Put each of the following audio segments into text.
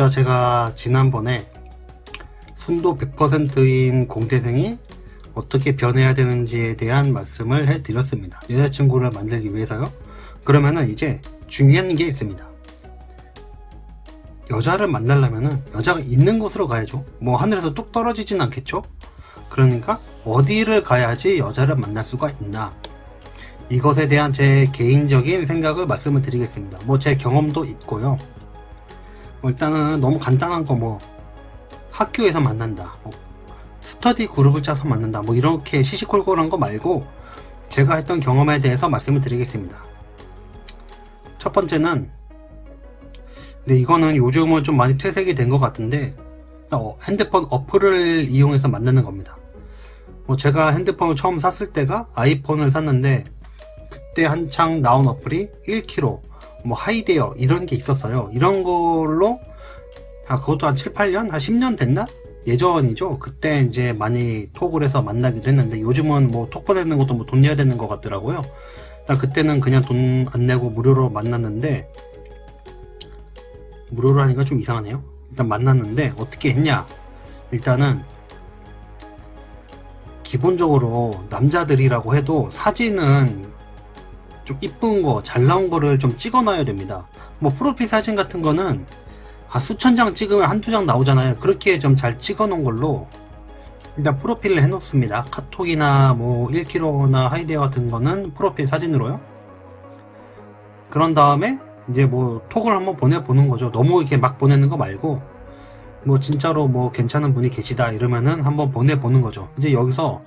제가 지난번에 순도 100%인 공대생이 어떻게 변해야 되는지에 대한 말씀을 해드렸습니다. 여자친구를 만들기 위해서요. 그러면은 이제 중요한 게 있습니다. 여자를 만나려면은 여자가 있는 곳으로 가야죠. 뭐 하늘에서 뚝 떨어지진 않겠죠. 그러니까 어디를 가야지 여자를 만날 수가 있나, 이것에 대한 제 개인적인 생각을 말씀을 드리겠습니다. 뭐 제 경험도 있고요. 일단은 너무 간단한 거, 뭐 학교에서 만난다, 뭐 스터디 그룹을 짜서 만난다, 뭐 이렇게 시시콜콜한 거 말고 제가 했던 경험에 대해서 말씀을 드리겠습니다. 첫 번째는, 근데 이거는 요즘은 좀 많이 퇴색이 된 것 같은데, 핸드폰 어플을 이용해서 만나는 겁니다. 뭐 제가 핸드폰을 처음 샀을 때가 아이폰을 샀는데, 그때 한창 나온 어플이 1kg, 뭐 하이데어 이런 게 있었어요. 이런 걸로 그것도 한 7, 8년? 한 10년 됐나? 예전이죠. 그때 이제 많이 톡을 해서 만나기도 했는데, 요즘은 뭐 톡 보내는 것도 뭐 돈 내야 되는 것 같더라고요. 그때는 그냥 돈 안 내고 무료로 만났는데, 무료로 하니까 좀 이상하네요. 일단 만났는데 어떻게 했냐, 일단은 기본적으로 남자들이라고 해도 사진은 좀 이쁜 거, 잘 나온 거를 좀 찍어 놔야 됩니다. 뭐 프로필 사진 같은 거는 수천 장 찍으면 한두 장 나오잖아요. 그렇게 좀 잘 찍어 놓은 걸로 일단 프로필을 해 놓습니다. 카톡이나 뭐 1kg나 하이데어 같은 거는 프로필 사진으로요. 그런 다음에 이제 뭐 톡을 한번 보내보는 거죠. 너무 이렇게 막 보내는 거 말고, 뭐 진짜로 뭐 괜찮은 분이 계시다 이러면은 한번 보내보는 거죠. 이제 여기서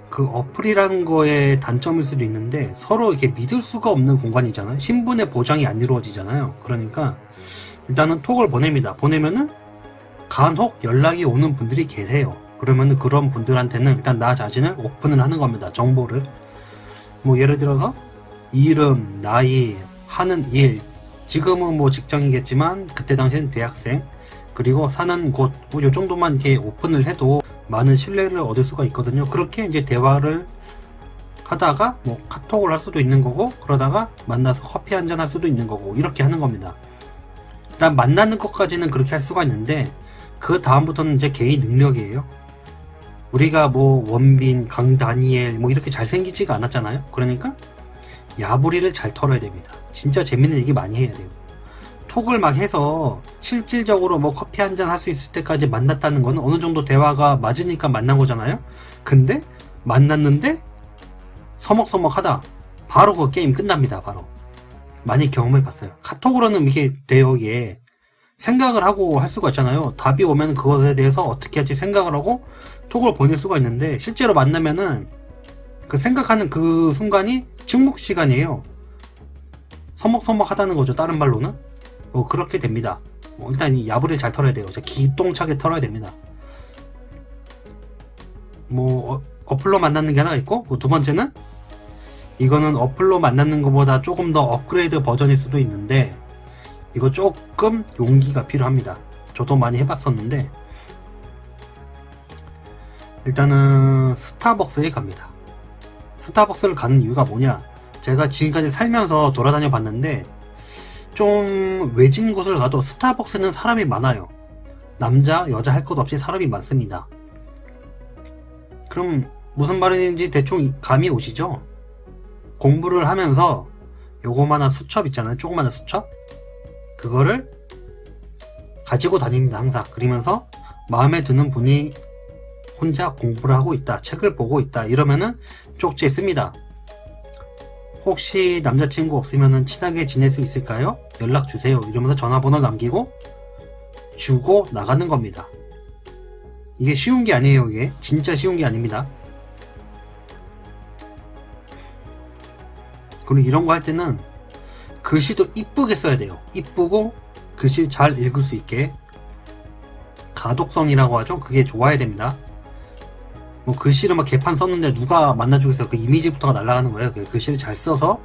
그 어플이라는 거의 단점일 수도 있는데, 서로 이렇게 믿을 수가 없는 공간이잖아요. 신분의 보장이 안 이루어지잖아요. 그러니까 일단은 톡을 보냅니다. 보내면은 간혹 연락이 오는 분들이 계세요. 그러면은 그런 분들한테는 일단 나 자신을 오픈을 하는 겁니다. 정보를. 뭐 예를 들어서 이름, 나이, 하는 일, 지금은 뭐 직장이겠지만 그때 당시엔 대학생, 그리고 사는 곳, 뭐 요 정도만 이렇게 오픈을 해도 많은 신뢰를 얻을 수가 있거든요. 그렇게 이제 대화를 하다가 뭐 카톡을 할 수도 있는 거고, 그러다가 만나서 커피 한잔 할 수도 있는 거고, 이렇게 하는 겁니다. 일단 만나는 것까지는 그렇게 할 수가 있는데, 그 다음부터는 이제 개인 능력이에요. 우리가 뭐 원빈, 강다니엘 뭐 이렇게 잘생기지가 않았잖아요. 그러니까 야부리를 잘 털어야 됩니다. 진짜 재밌는 얘기 많이 해야 돼요. 톡을 막 해서 실질적으로 뭐 커피 한잔 할 수 있을 때까지 만났다는 거는 어느 정도 대화가 맞으니까 만난 거잖아요. 근데 만났는데 서먹서먹 하다 바로 그 게임 끝납니다. 바로. 많이 경험해 봤어요. 카톡으로는 이게 돼요. 이게 생각을 하고 할 수가 있잖아요. 답이 오면 그것에 대해서 어떻게 할지 생각을 하고 톡을 보낼 수가 있는데, 실제로 만나면은 그 생각하는 그 순간이 침묵 시간이에요. 서먹서먹 하다는 거죠. 다른 말로는. 그렇게 됩니다. 일단 이 야부리를 잘 털어야 돼요. 기똥차게 털어야 됩니다. 어플로 만나는 게 하나 있고, 두 번째는 이거는 어플로 만나는 것보다 조금 더 업그레이드 버전일 수도 있는데, 이거 조금 용기가 필요합니다. 저도 많이 해봤었는데, 일단은 스타벅스에 갑니다. 스타벅스를 가는 이유가 뭐냐, 제가 지금까지 살면서 돌아다녀 봤는데 좀 외진 곳을 가도 스타벅스는 사람이 많아요. 남자 여자 할 것 없이 사람이 많습니다. 그럼 무슨 말인지 대충 감이 오시죠? 공부를 하면서 요거만한 수첩 있잖아요. 조그마한 수첩, 그거를 가지고 다닙니다. 항상. 그러면서 마음에 드는 분이 혼자 공부를 하고 있다, 책을 보고 있다 이러면은 쪽지에 씁니다. 혹시 남자친구 없으면 친하게 지낼 수 있을까요? 연락 주세요. 이러면서 전화번호 남기고 주고 나가는 겁니다. 이게 쉬운 게 아니에요. 이게 진짜 쉬운 게 아닙니다. 그리고 이런 거 할 때는 글씨도 이쁘게 써야 돼요. 이쁘고 글씨 잘 읽을 수 있게, 가독성이라고 하죠. 그게 좋아야 됩니다. 뭐 글씨를 막 개판 썼는데 누가 만나주겠어요. 그 이미지부터가 날아가는 거예요. 그 글씨를 잘 써서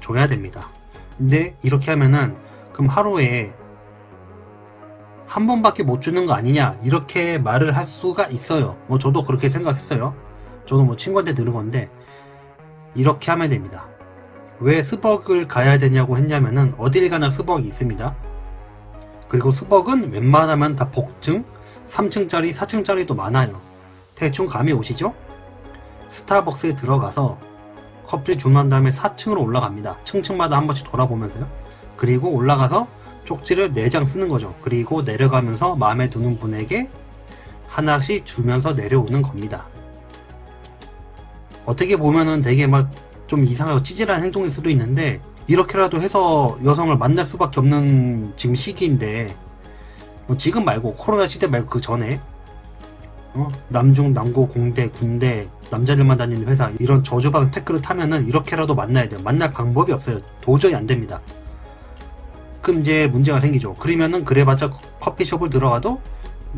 줘야 됩니다. 근데 이렇게 하면은 그럼 하루에 한 번밖에 못 주는 거 아니냐, 이렇게 말을 할 수가 있어요. 뭐 저도 그렇게 생각했어요. 저도 뭐 친구한테 들은 건데, 이렇게 하면 됩니다. 왜 스벅을 가야 되냐고 했냐면은, 어딜 가나 스벅이 있습니다. 그리고 수벅은 웬만하면 다 복층, 3층짜리, 4층짜리도 많아요. 대충 감이 오시죠? 스타벅스에 들어가서 커피를 주문한 다음에 4층으로 올라갑니다. 층층마다 한 번씩 돌아보면서요. 그리고 올라가서 쪽지를 4장 쓰는 거죠. 그리고 내려가면서 마음에 드는 분에게 하나씩 주면서 내려오는 겁니다. 어떻게 보면은 되게 막 좀 이상하고 찌질한 행동일 수도 있는데, 이렇게라도 해서 여성을 만날 수밖에 없는 지금 시기인데, 뭐 지금 말고 코로나 시대 말고 그 전에 남중, 남고, 공대, 군대, 남자들만 다니는 회사, 이런 저주받은 태클을 타면은 이렇게라도 만나야 돼요. 만날 방법이 없어요. 도저히 안 됩니다. 그럼 이제 문제가 생기죠. 그러면은 그래봤자 커피숍을 들어가도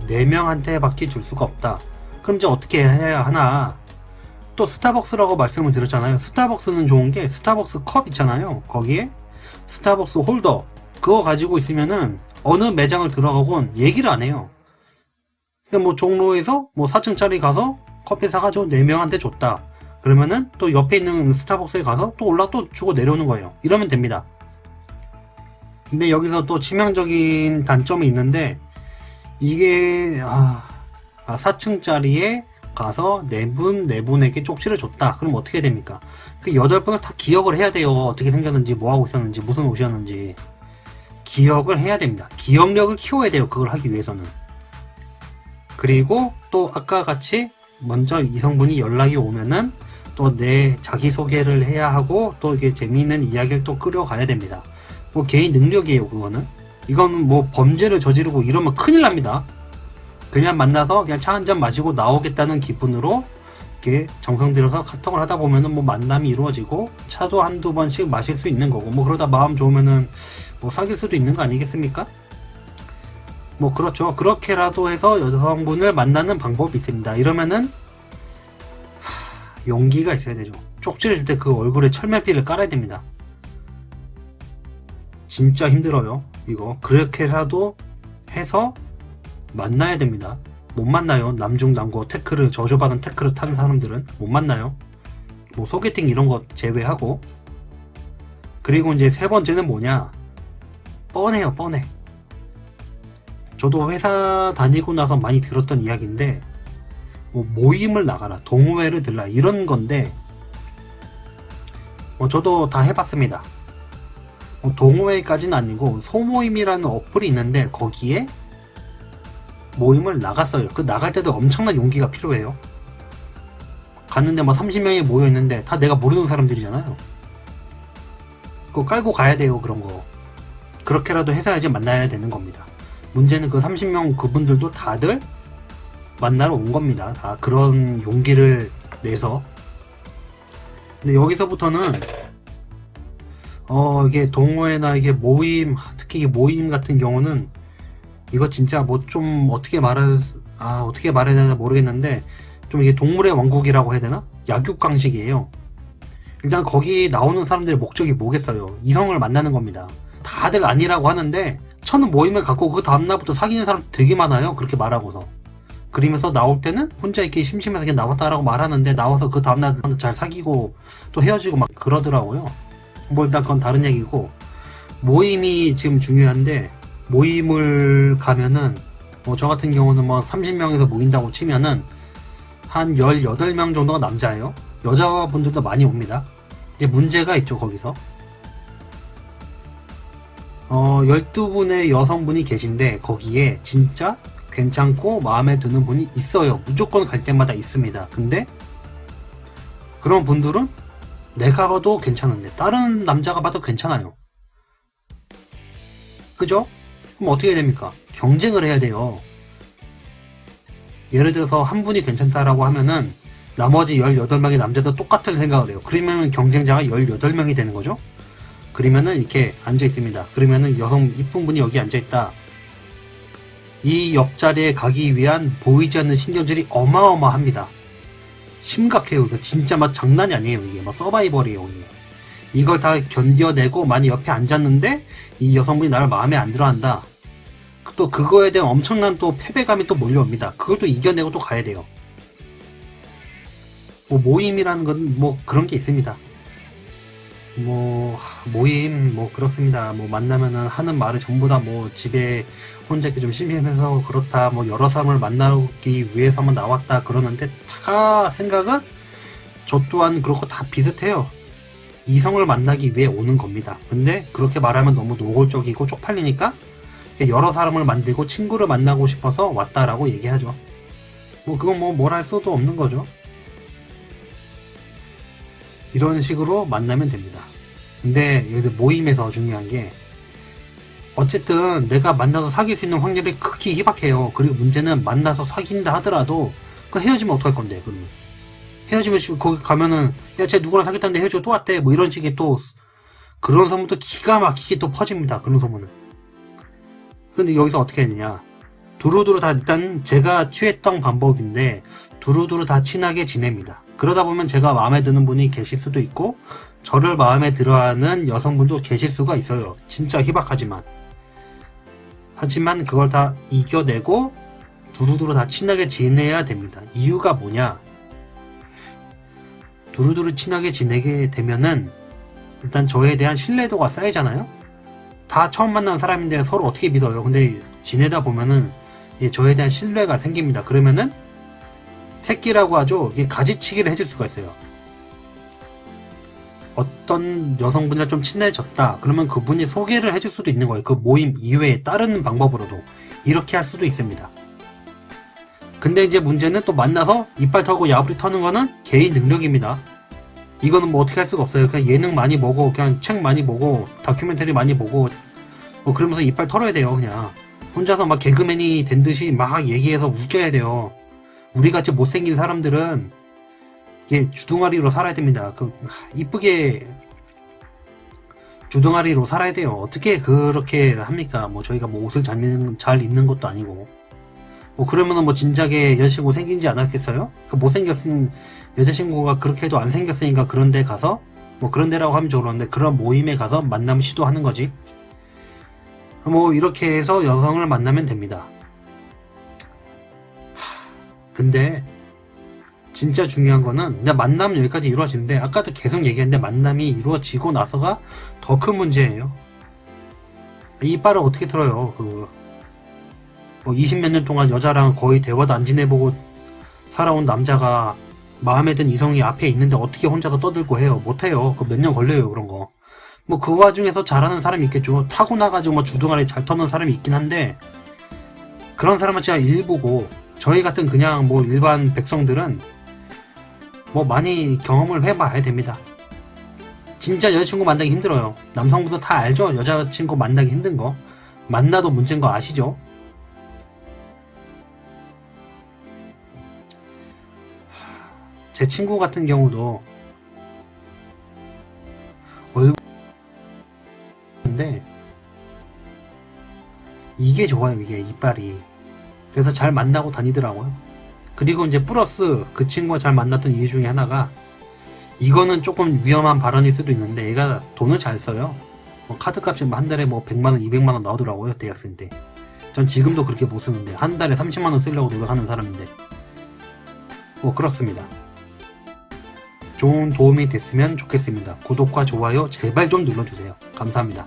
4명한테 밖에 줄 수가 없다. 그럼 이제 어떻게 해야 하나? 또 스타벅스라고 말씀을 드렸잖아요. 스타벅스는 좋은 게 스타벅스 컵 있잖아요. 거기에 스타벅스 홀더, 그거 가지고 있으면은 어느 매장을 들어가곤 얘기를 안 해요. 그러니까 뭐 종로에서 뭐 4층짜리 가서 커피 사가지고 4명한테 줬다. 그러면은 또 옆에 있는 스타벅스에 가서 또 올라 또 주고 내려오는 거예요. 이러면 됩니다. 근데 여기서 또 치명적인 단점이 있는데, 이게 4층짜리에 가서 4분에게 쪽지를 줬다. 그럼 어떻게 됩니까? 그 8분을 다 기억을 해야 돼요. 어떻게 생겼는지, 뭐하고 있었는지, 무슨 옷이었는지 기억을 해야 됩니다. 기억력을 키워야 돼요. 그걸 하기 위해서는. 그리고 또 아까 같이 먼저 이성분이 연락이 오면은 또 내 자기소개를 해야 하고, 또 이게 재미있는 이야기를 또 끌어가야 됩니다. 뭐 개인 능력이에요. 그거는. 이거는 뭐 범죄를 저지르고 이러면 큰일 납니다. 그냥 만나서 그냥 차 한잔 마시고 나오겠다는 기분으로 이렇게 정성 들여서 카톡을 하다 보면은 뭐 만남이 이루어지고 차도 한두 번씩 마실 수 있는 거고, 뭐 그러다 마음 좋으면은 뭐 사귈 수도 있는 거 아니겠습니까? 뭐 그렇죠. 그렇게라도 해서 여성분을 만나는 방법이 있습니다. 이러면은 용기가 있어야 되죠. 쪽지를 줄 때 그 얼굴에 철면피를 깔아야 됩니다. 진짜 힘들어요. 이거 그렇게라도 해서 만나야 됩니다. 못 만나요. 남중 남고 태클을, 저주받은 태클을 탄 사람들은 못 만나요. 뭐 소개팅 이런 거 제외하고. 그리고 이제 세 번째는 뭐냐, 뻔해요. 뻔해. 저도 회사 다니고 나서 많이 들었던 이야기인데, 뭐 모임을 나가라, 동호회를 들라, 이런 건데 저도 다 해봤습니다. 동호회까지는 아니고 소모임이라는 어플이 있는데 거기에 모임을 나갔어요. 그 나갈 때도 엄청난 용기가 필요해요. 갔는데 뭐 30명이 모여있는데 다 내가 모르는 사람들이잖아요. 그거 깔고 가야 돼요. 그런 거 그렇게라도 해서야지 만나야 되는 겁니다. 문제는 그 30명 그분들도 다들 만나러 온 겁니다. 다 그런 용기를 내서. 근데 여기서부터는 이게 동호회나 이게 모임, 특히 이게 모임 같은 경우는 이거 진짜 뭐 좀 어떻게 말해야 되나 모르겠는데, 좀 이게 동물의 왕국이라고 해야 되나? 약육강식이에요. 일단 거기 나오는 사람들의 목적이 뭐겠어요? 이성을 만나는 겁니다. 다들 아니라고 하는데 저는 모임을 갖고 그 다음날부터 사귀는 사람 되게 많아요. 그렇게 말하고서. 그러면서 나올 때는 혼자 있기 심심해서 그냥 나왔다라고 말하는데, 나와서 그 다음날 잘 사귀고 또 헤어지고 막 그러더라고요. 뭐 일단 그건 다른 얘기고, 모임이 지금 중요한데, 모임을 가면은 뭐 저 같은 경우는 뭐 30명에서 모인다고 치면은 한 18명 정도가 남자예요. 여자분들도 많이 옵니다. 이제 문제가 있죠. 거기서 12분의 여성분이 계신데 거기에 진짜 괜찮고 마음에 드는 분이 있어요. 무조건 갈 때마다 있습니다. 근데 그런 분들은 내가 봐도 괜찮은데 다른 남자가 봐도 괜찮아요. 그죠? 그럼 어떻게 됩니까? 경쟁을 해야 돼요. 예를 들어서 한 분이 괜찮다라고 하면은 나머지 18명의 남자도 똑같은 생각을 해요. 그러면 경쟁자가 18명이 되는 거죠. 그러면은 이렇게 앉아 있습니다. 그러면은 여성 이쁜 분이 여기 앉아 있다. 이 옆자리에 가기 위한 보이지 않는 신경질이 어마어마합니다. 심각해요. 이거 진짜 막 장난이 아니에요. 이게 막 서바이벌이에요. 이게. 이걸 다 견뎌내고 많이 옆에 앉았는데 이 여성분이 나를 마음에 안 들어한다. 또 그거에 대한 엄청난 또 패배감이 또 몰려옵니다. 그걸 또 이겨내고 또 가야 돼요. 뭐 모임이라는 건 뭐 그런 게 있습니다. 모임, 그렇습니다. 만나면은 하는 말이 전부 다 집에 혼자 이렇게 좀 심심해서 그렇다, 여러 사람을 만나기 위해서만 나왔다, 그러는데, 다 생각은 저 또한 그렇고 다 비슷해요. 이성을 만나기 위해 오는 겁니다. 근데 그렇게 말하면 너무 노골적이고 쪽팔리니까, 여러 사람을 만들고 친구를 만나고 싶어서 왔다라고 얘기하죠. 그건 뭘 할 수도 없는 거죠. 이런 식으로 만나면 됩니다. 근데 여기 모임에서 중요한 게 어쨌든 내가 만나서 사귈 수 있는 확률이 극히 희박해요. 그리고 문제는 만나서 사귄다 하더라도 그 헤어지면 어떡할 건데, 그러면. 헤어지면 거기 가면은 야, 쟤 누구랑 사귀었다는데 헤어지고 또 왔대, 이런 식의 또 그런 소문도 기가 막히게 또 퍼집니다. 그런 소문은. 근데 여기서 어떻게 했느냐, 두루두루 다 일단 제가 취했던 방법인데 두루두루 다 친하게 지냅니다. 그러다 보면 제가 마음에 드는 분이 계실 수도 있고 저를 마음에 들어하는 여성분도 계실 수가 있어요. 진짜 희박하지만. 하지만 그걸 다 이겨내고 두루두루 다 친하게 지내야 됩니다. 이유가 뭐냐, 두루두루 친하게 지내게 되면은 일단 저에 대한 신뢰도가 쌓이잖아요. 다 처음 만난 사람인데 서로 어떻게 믿어요. 근데 지내다 보면은 저에 대한 신뢰가 생깁니다. 그러면은 새끼라고 하죠. 이게 가지치기를 해줄 수가 있어요. 어떤 여성분이랑 좀 친해졌다, 그러면 그분이 소개를 해줄 수도 있는 거예요. 그 모임 이외에 다른 방법으로도 이렇게 할 수도 있습니다. 근데 이제 문제는 또 만나서 이빨 털고 야부리 터는 거는 개인 능력입니다. 이거는 어떻게 할 수가 없어요. 그냥 예능 많이 보고 그냥 책 많이 보고 다큐멘터리 많이 보고 그러면서 이빨 털어야 돼요. 그냥 혼자서 막 개그맨이 된 듯이 막 얘기해서 웃겨야 돼요. 우리같이 못생긴 사람들은 주둥아리로 살아야 됩니다. 이쁘게 주둥아리로 살아야 돼요. 어떻게 그렇게 합니까? 저희가 옷을 잘 입는 것도 아니고. 그러면은 진작에 여자친구 생긴지 않았겠어요? 못생겼은 여자친구가 그렇게 해도 안 생겼으니까 그런 데 가서, 그런 데라고 하면 좋은데, 그런 모임에 가서 만남 시도하는 거지. 이렇게 해서 여성을 만나면 됩니다. 근데 진짜 중요한 거는 그냥 만남은 여기까지 이루어지는데, 아까도 계속 얘기했는데 만남이 이루어지고 나서가 더 큰 문제예요. 이빨을 어떻게 털어요? 20몇 년 동안 여자랑 거의 대화도 안 지내보고 살아온 남자가 마음에 든 이성이 앞에 있는데 어떻게 혼자서 떠들고 해요? 못해요. 몇 년 걸려요, 그런 거. 그 와중에서 잘하는 사람이 있겠죠. 타고나가지고 주둥아리 잘 터는 사람이 있긴 한데, 그런 사람은 진짜 일부고, 저희 같은 그냥 일반 백성들은 많이 경험을 해봐야 됩니다. 진짜 여자친구 만나기 힘들어요. 남성분들 다 알죠? 여자친구 만나기 힘든 거. 만나도 문제인 거 아시죠? 제 친구 같은 경우도 얼굴인데 이게 좋아요. 이게 이빨이. 그래서 잘 만나고 다니더라고요. 그리고 이제 플러스 그 친구가 잘 만났던 이유 중에 하나가, 이거는 조금 위험한 발언일 수도 있는데 얘가 돈을 잘 써요. 카드값이 한 달에 100만원 200만원 나오더라고요, 대학생 때. 전 지금도 그렇게 못 쓰는데 한 달에 30만원 쓰려고 노력하는 사람인데 그렇습니다. 좋은 도움이 됐으면 좋겠습니다. 구독과 좋아요 제발 좀 눌러주세요. 감사합니다.